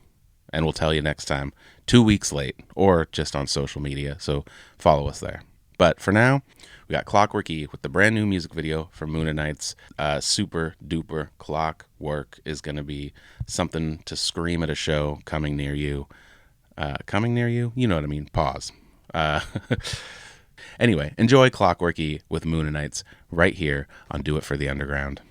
and we'll tell you next time. 2 weeks late, or just on social media. So follow us there. But for now, we got Clockwork E with the brand new music video for Moonanites. Super duper Clockwork is going to be something to scream at a show coming near you. Coming near you? You know what I mean. Pause. Anyway, enjoy Clockwork E with Moonanites right here on Do It For The Underground.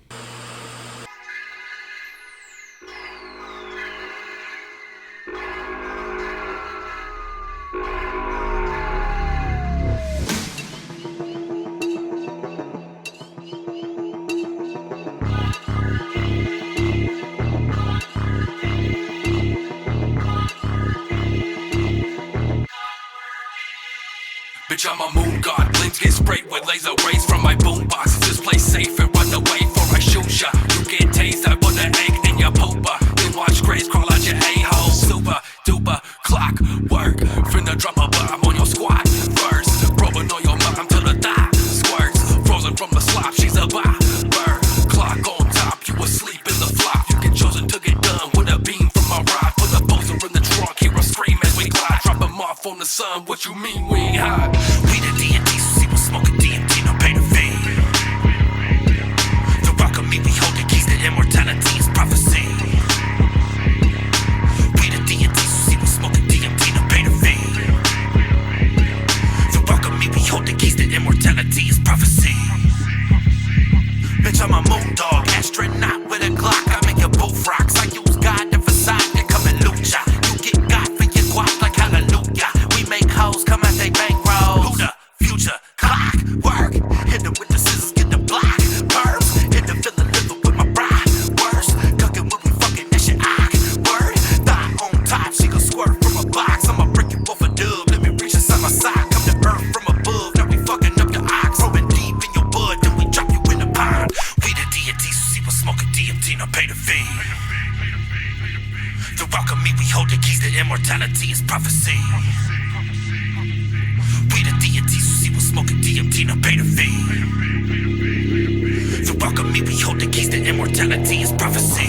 Bitch, I'm a moon god. Blinks get sprayed with laser rays from my boombox. Just play safe and run away before I shoot ya. You get tased, I put an egg in your pooper. Then watch grays crawl out your a-hole. Super duper clock work. Finna drop a bomb on your squad first. Probing on your mom till the thigh squirts. Frozen from the slop, she's a bird. Clock on top, you asleep in the flop. You get chosen to get done with a beam from my rod. Put a poster in the trunk, hear a scream as we glide. Drop him off on the sun, what you mean we ain't hot? We the D&D, so see what's smoking DMT, no pay to fee. The rock of me, we hold the keys to immortality, it's prophecy. We the D&D, so see what's smoking DMT, no pay to fee. The rock of me, we hold the keys to immortality, it's prophecy. Bitch, I'm a moon dog, astronaut with a Glock. I make your both rocks. I use God to facade, they come and loot ya. You get God for your guap like hallelujah. We make hoes come out they bankroll. Who the future? Clock work. Hit them with the scissors, get the block. Verbs. Hit the fill the liver with my bride. Worse. Cooking when we fucking that shit awkward. Thigh on top, she gon' squirt from a box. I'ma break you off a dub. Let me reach inside my sock. Come to earth from above. Now we fucking up your ox. Probing deep in your bud, then we drop you in the pond. We the D&D, so see what's smoking DMT, no pay to fee. The rock of me, we hold the keys to immortality, it's prophecy. We the D&D, so see what's smoking DMT, no pay to fee. The rock of me, we hold the keys to immortality, it's prophecy.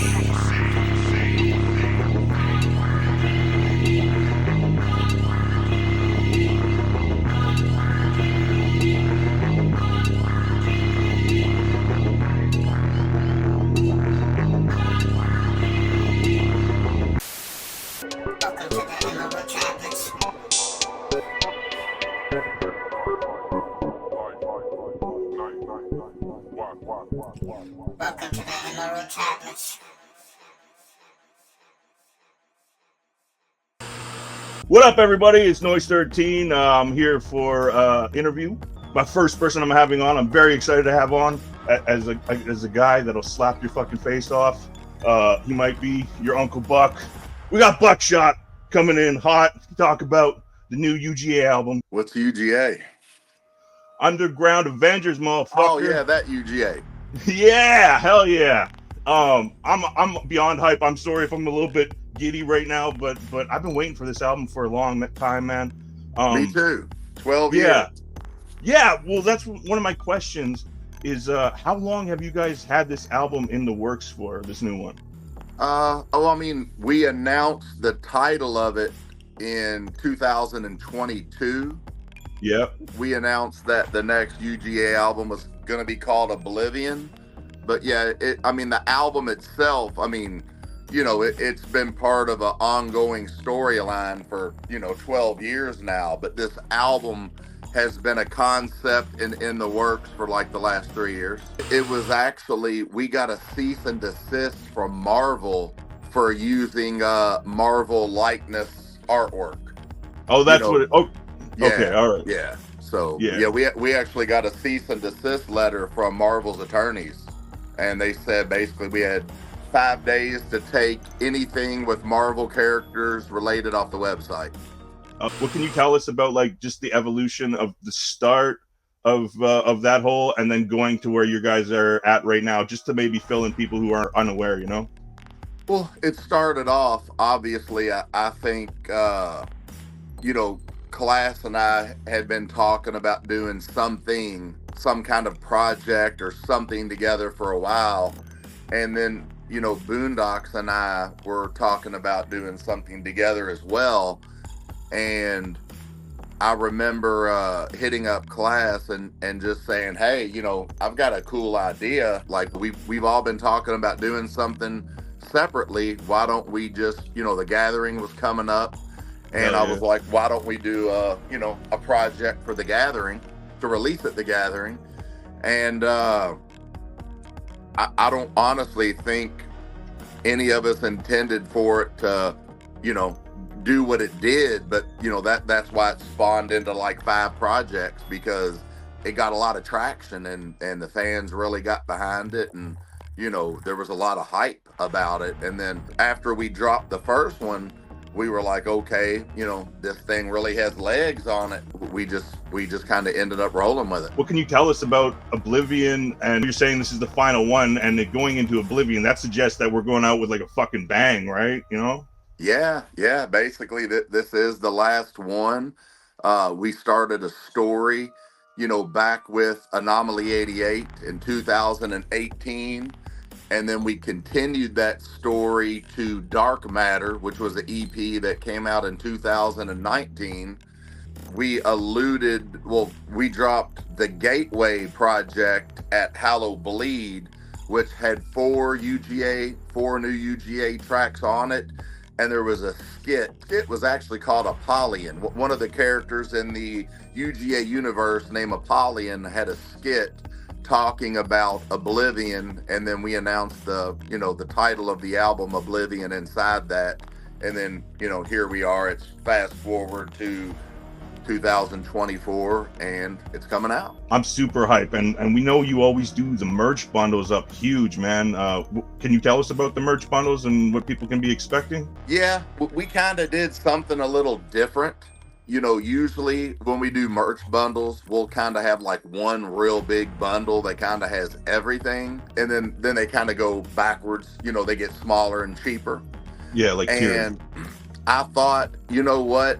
What up, everybody? It's Noise13. I'm here for interview. My first person I'm having on. I'm very excited to have on as a guy that'll slap your fucking face off. He might be your Uncle Buck. We got Buckshot coming in hot to talk about the new UGA album. What's UGA? Underground Avengers, motherfucker. Oh yeah, that UGA. Yeah, hell yeah. I'm beyond hype. I'm sorry if I'm a little bit giddy right now, but I've been waiting for this album for a long time, man. Me too. 12 years. Yeah. Well, that's one of my questions. Is how long have you guys had this album in the works for? This new one. I mean, we announced the title of it in 2022. Yep. We announced that the next UGA album was going to be called Oblivion. But yeah, the album itself, it's been part of an ongoing storyline for, 12 years now. But this album has been a concept in the works for like the last 3 years. It was actually, we got a cease and desist from Marvel for using Marvel likeness artwork. Oh, that's what it, oh, yeah, okay, all right. Yeah. So we actually got a cease and desist letter from Marvel's attorneys. And they said basically we had 5 days to take anything with Marvel characters related off the website. What can you tell us about like just the evolution of the start of that whole, and then going to where you guys are at right now, just to maybe fill in people who are unaware, Well, it started off, obviously, I think, Class and I had been talking about doing some kind of project or something together for a while. And then, Boondocks and I were talking about doing something together as well. And I remember hitting up Class and just saying, hey, I've got a cool idea. Like we've all been talking about doing something separately. Why don't we just, the Gathering was coming up. And I was like, why don't we do a project for the Gathering to release at the Gathering? And I don't honestly think any of us intended for it to, do what it did, but that's why it spawned into like 5 projects, because it got a lot of traction and the fans really got behind it, and there was a lot of hype about it. And then after we dropped the first one, we were like, okay, you know, this thing really has legs on it. We just kind of ended up rolling with it. What can you tell us about Oblivion? And you're saying this is the final one, and then going into Oblivion, that suggests that we're going out with like a fucking bang, right? You know? Yeah. Basically, this is the last one. We started a story, you know, back with Anomaly 88 in 2018. And then we continued that story to Dark Matter, which was an EP that came out in 2019. We we dropped the Gateway project at Hallow Bleed, which had four new UGA tracks on it. And there was a skit. It was actually called Apollyon. One of the characters in the UGA universe named Apollyon had a skit talking about Oblivion, and then we announced the title of the album, Oblivion, inside that. And then, you know, here we are. It's fast forward to 2024, and it's coming out. I'm super hype, and we know you always do the merch bundles up huge, man. Can you tell us about the merch bundles and what people can be expecting? Yeah, we kind of did something a little different. You know, usually when we do merch bundles, we'll kind of have like one real big bundle that kind of has everything, and then they kind of go backwards. You know, they get smaller and cheaper. Yeah, like tiers. And I thought, you know what?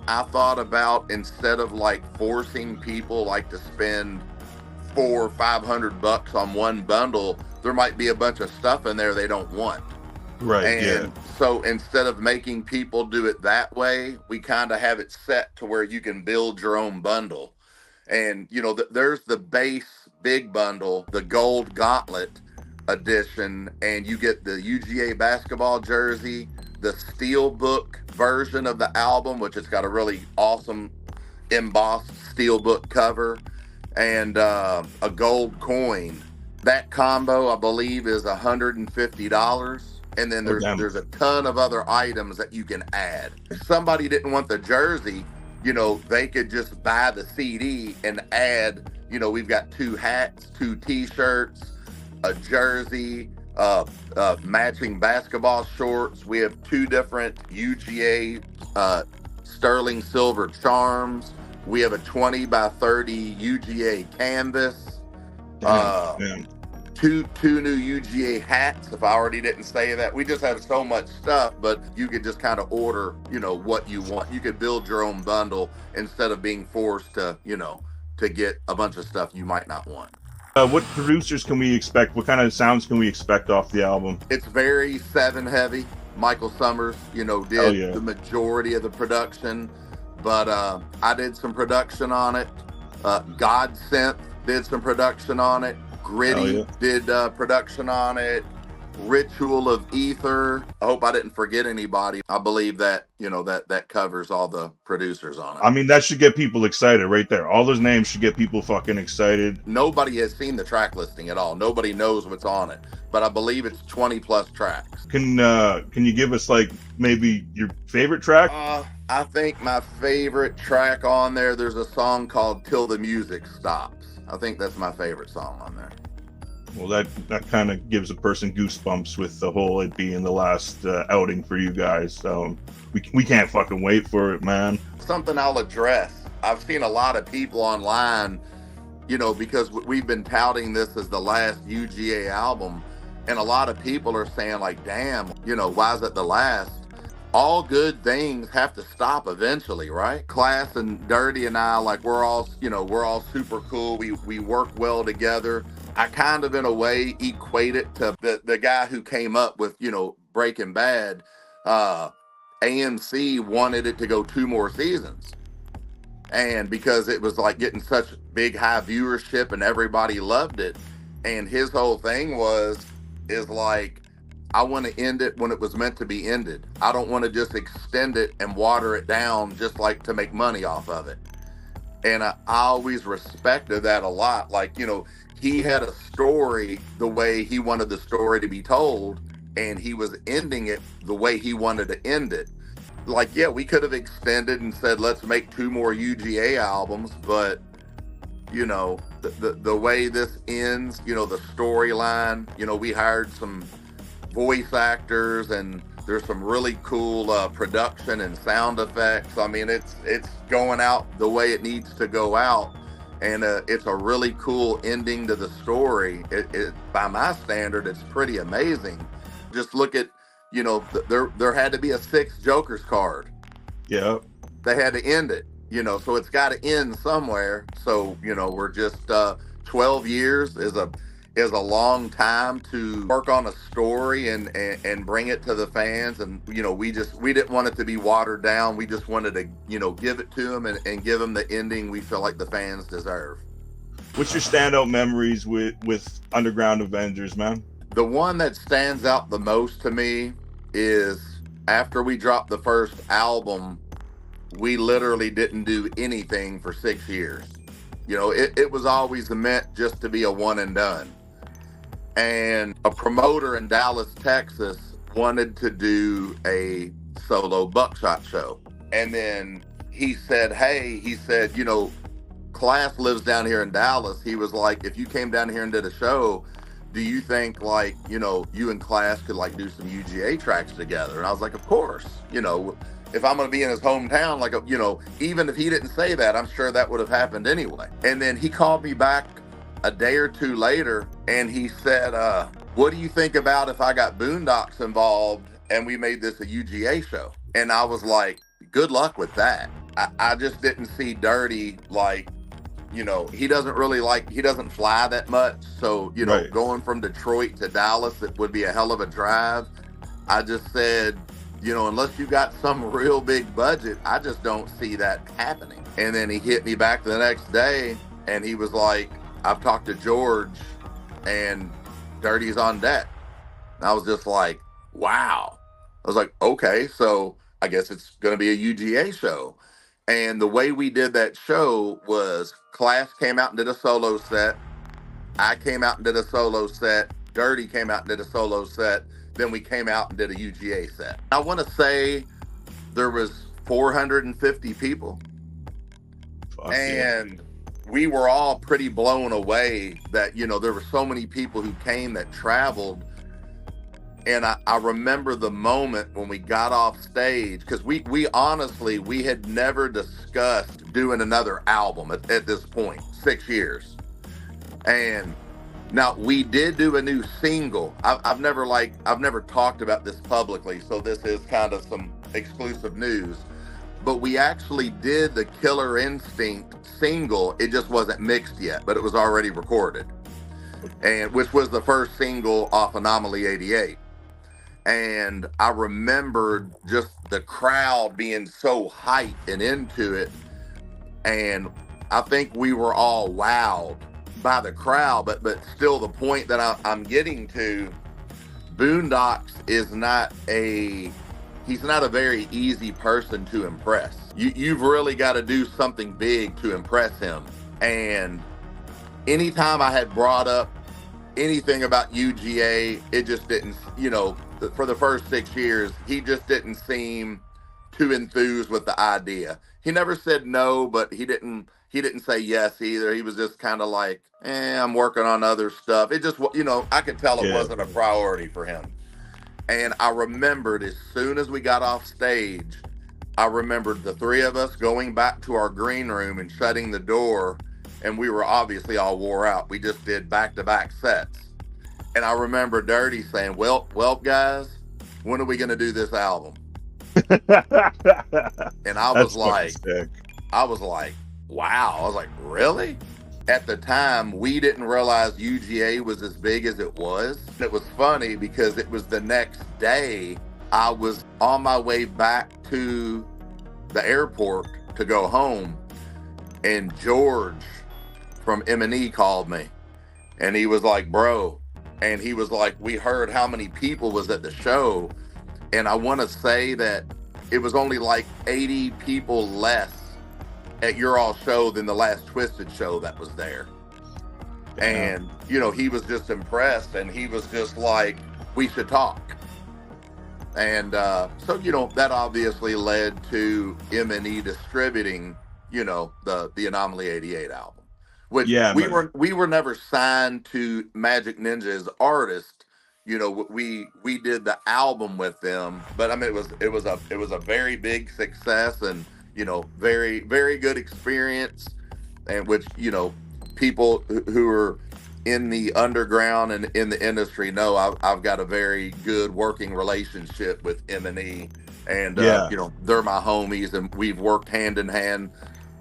I thought about, instead of like forcing people like to spend $400 or $500 on one bundle, there might be a bunch of stuff in there they don't want. Right. And so instead of making people do it that way, we kind of have it set to where you can build your own bundle. And, you know, there's the base big bundle, the Gold Gauntlet edition, and you get the UGA basketball jersey, the Steelbook version of the album, which has got a really awesome embossed Steelbook cover, and a gold coin. That combo, I believe, is $150. And then there's a ton of other items that you can add. If somebody didn't want the jersey, you know, they could just buy the CD and add, you know, we've got 2 hats, 2 t-shirts, a jersey, matching basketball shorts. We have 2 different UGA sterling silver charms. We have a 20 by 30 UGA canvas. Two new UGA hats, if I already didn't say that. We just have so much stuff, but you could just kind of order, you know, what you want. You could build your own bundle instead of being forced to, you know, to get a bunch of stuff you might not want. What producers can we expect? What kind of sounds can we expect off the album? It's very 7 heavy. Michael Summers, you know, did the majority of the production, but I did some production on it. Godsynth did some production on it. Gritty did production on it. Ritual of Ether. I hope I didn't forget anybody. I believe that, you know, that covers all the producers on it. I mean, that should get people excited right there. All those names should get people fucking excited. Nobody has seen the track listing at all. Nobody knows what's on it, but I believe it's 20 plus tracks. Can you give us like maybe your favorite track? I think my favorite track on there's a song called Till the Music Stops. I think that's my favorite song on there. Well, that kind of gives a person goosebumps with the whole it being the last outing for you guys. So we can't fucking wait for it, man. Something I'll address. I've seen a lot of people online, you know, because we've been touting this as the last UGA album, and a lot of people are saying like, damn, you know, why is it the last? All good things have to stop eventually, right? Class and Dirty and I, like, we're all super cool. We work well together. I kind of, in a way, equate it to the guy who came up with, you know, Breaking Bad. AMC wanted it to go 2 more seasons. And because it was like getting such big high viewership and everybody loved it. And his whole thing is like, I want to end it when it was meant to be ended. I don't want to just extend it and water it down just like to make money off of it. And I always respected that a lot. Like, you know, he had a story the way he wanted the story to be told, and he was ending it the way he wanted to end it. Like, yeah, we could have extended and said, let's make 2 more UGA albums, but, you know, the way this ends, you know, the storyline, you know, we hired some voice actors and There's some really cool production and sound effects. I mean, it's going out the way it needs to go out, and it's a really cool ending to the story. By my standard, it's pretty amazing. Just look at, there had to be a 6 Joker's card. Yeah. They had to end it, so it's got to end somewhere. So, we're just 12 years is a long time to work on a story and bring it to the fans. And, we didn't want it to be watered down. We just wanted to, give it to them and give them the ending we feel like the fans deserve. What's your standout memories with Underground Avengers, man? The one that stands out the most to me is after we dropped the first album, we literally didn't do anything for 6 years. It was always meant just to be a one and done. And a promoter in Dallas, Texas wanted to do a solo Buckshot show. And then he said, Class lives down here in Dallas. He was like, if you came down here and did a show, do you think you and Class could do some UGA tracks together? And I was like, of course. If I'm going to be in his hometown, even if he didn't say that, I'm sure that would have happened anyway. And then he called me back a day or two later, and he said, what do you think about if I got Boondocks involved and we made this a UGA show? And I was like, good luck with that. I just didn't see Dirty he doesn't fly that much. So, Right. Going from Detroit to Dallas, it would be a hell of a drive. I just said, unless you got some real big budget, I just don't see that happening. And then he hit me back the next day and he was like, I've talked to George and Dirty's on deck. And I was just like, wow. I was like, okay, so I guess it's going to be a UGA show. And the way we did that show was Class came out and did a solo set. I came out and did a solo set. Dirty came out and did a solo set. Then we came out and did a UGA set. I want to say there was 450 people. And we were all pretty blown away that, there were so many people who came that traveled. And I remember the moment when we got off stage, because we honestly, we had never discussed doing another album at this point, 6 years. And now we did do a new single. I've never talked about this publicly, so this is kind of some exclusive news. But we actually did the Killer Instinct single. It just wasn't mixed yet, but it was already recorded. And which was the first single off Anomaly 88. And I remembered just the crowd being so hyped and into it. And I think we were all wowed by the crowd, but still the point that I'm getting to, Boondocks is he's not a very easy person to impress. You've really got to do something big to impress him. And anytime I had brought up anything about UGA, it just didn't, for the first 6 years, he just didn't seem too enthused with the idea. He never said no, but he didn't say yes either. He was just kind of like, I'm working on other stuff. It just, I could tell it wasn't a priority for him. And I remembered as soon as we got off stage, I remembered the three of us going back to our green room and shutting the door. And we were obviously all wore out. We just did back-to-back sets. And I remember Dirty saying, well, guys, when are we going to do this album? And I was like, wow. I was like, really? At the time, we didn't realize UGA was as big as it was. It was funny because it was the next day I was on my way back to the airport to go home, and George from M&E called me, and he was like, bro, and he was like, we heard how many people was at the show, and I want to say that it was only like 80 people less at your all show than the last Twisted show that was there. And he was just impressed, and he was just like, we should talk. And so that obviously led to M&E distributing the Anomaly 88 album, which we were never signed to Magic Ninja as artists. we did the album with them, but I mean it was a very big success, and very very good experience, and which people who are in the underground and in the industry know I've got a very good working relationship with M&E, and Yeah. they're my homies, and we've worked hand in hand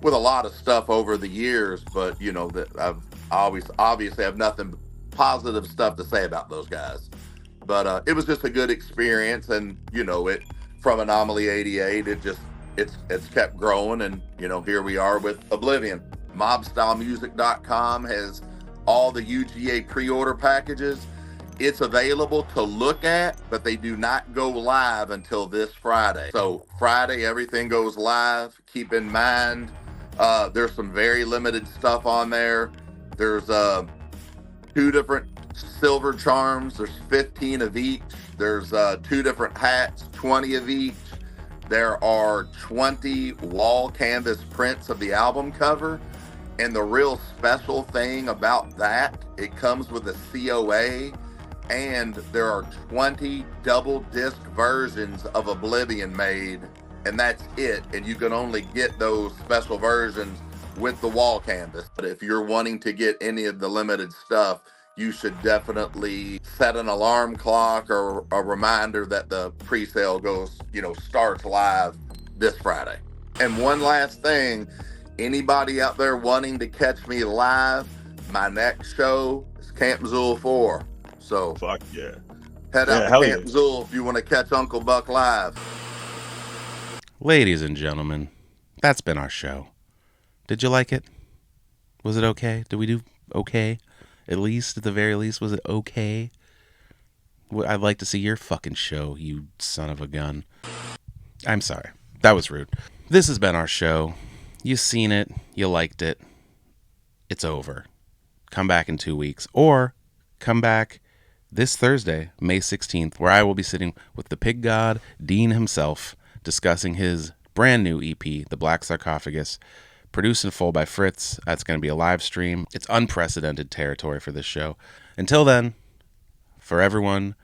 with a lot of stuff over the years, but that I've always obviously have nothing positive stuff to say about those guys. But it was just a good experience, and it from Anomaly 88, it's kept growing, and here we are with Oblivion. Mobstylemusic.com has all the UGA pre-order packages. It's available to look at, but they do not go live until this Friday. So Friday, everything goes live. Keep in mind, there's some very limited stuff on there. There's 2 different silver charms. There's 15 of each. There's 2 different hats, 20 of each. There are 20 wall canvas prints of the album cover. And the real special thing about that, it comes with a COA, and there are 20 double disc versions of Oblivion made, and that's it. And you can only get those special versions with the wall canvas. But if you're wanting to get any of the limited stuff, you should definitely set an alarm clock or a reminder that the pre-sale starts live this Friday. And one last thing, anybody out there wanting to catch me live, my next show is Camp Zool 4. So fuck yeah. Head out to Camp Zool if you want to catch Uncle Buck live. Ladies and gentlemen, that's been our show. Did you like it? Was it okay? Did we do okay? At the very least, was it okay? I'd like to see your fucking show, you son of a gun. I'm sorry. That was rude. This has been our show. You seen it. You liked it. It's over. Come back in 2 weeks. Or come back this Thursday, May 16th, where I will be sitting with the pig god, Dean himself, discussing his brand new EP, The Black Sarcophagus, produced in full by Fritz. That's going to be a live stream. It's unprecedented territory for this show. Until then, for everyone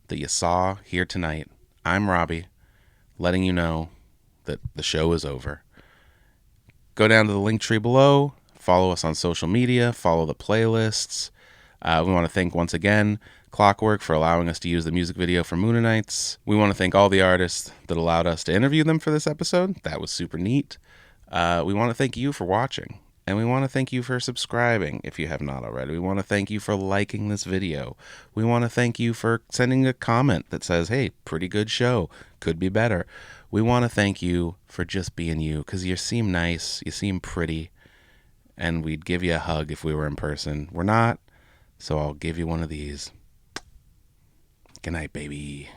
that you saw here tonight, I'm Robbie, letting you know that the show is over. Go down to the link tree below, follow us on social media, follow the playlists. We want to thank once again Clockwork for allowing us to use the music video for Moonanites. We want to thank all the artists that allowed us to interview them for this episode. That was super neat. We want to thank you for watching, and we want to thank you for subscribing if you have not already. We want to thank you for liking this video. We want to thank you for sending a comment that says, hey, pretty good show, could be better. We want to thank you for just being you, because you seem nice, you seem pretty, and we'd give you a hug if we were in person. We're not, so I'll give you one of these. Good night, baby.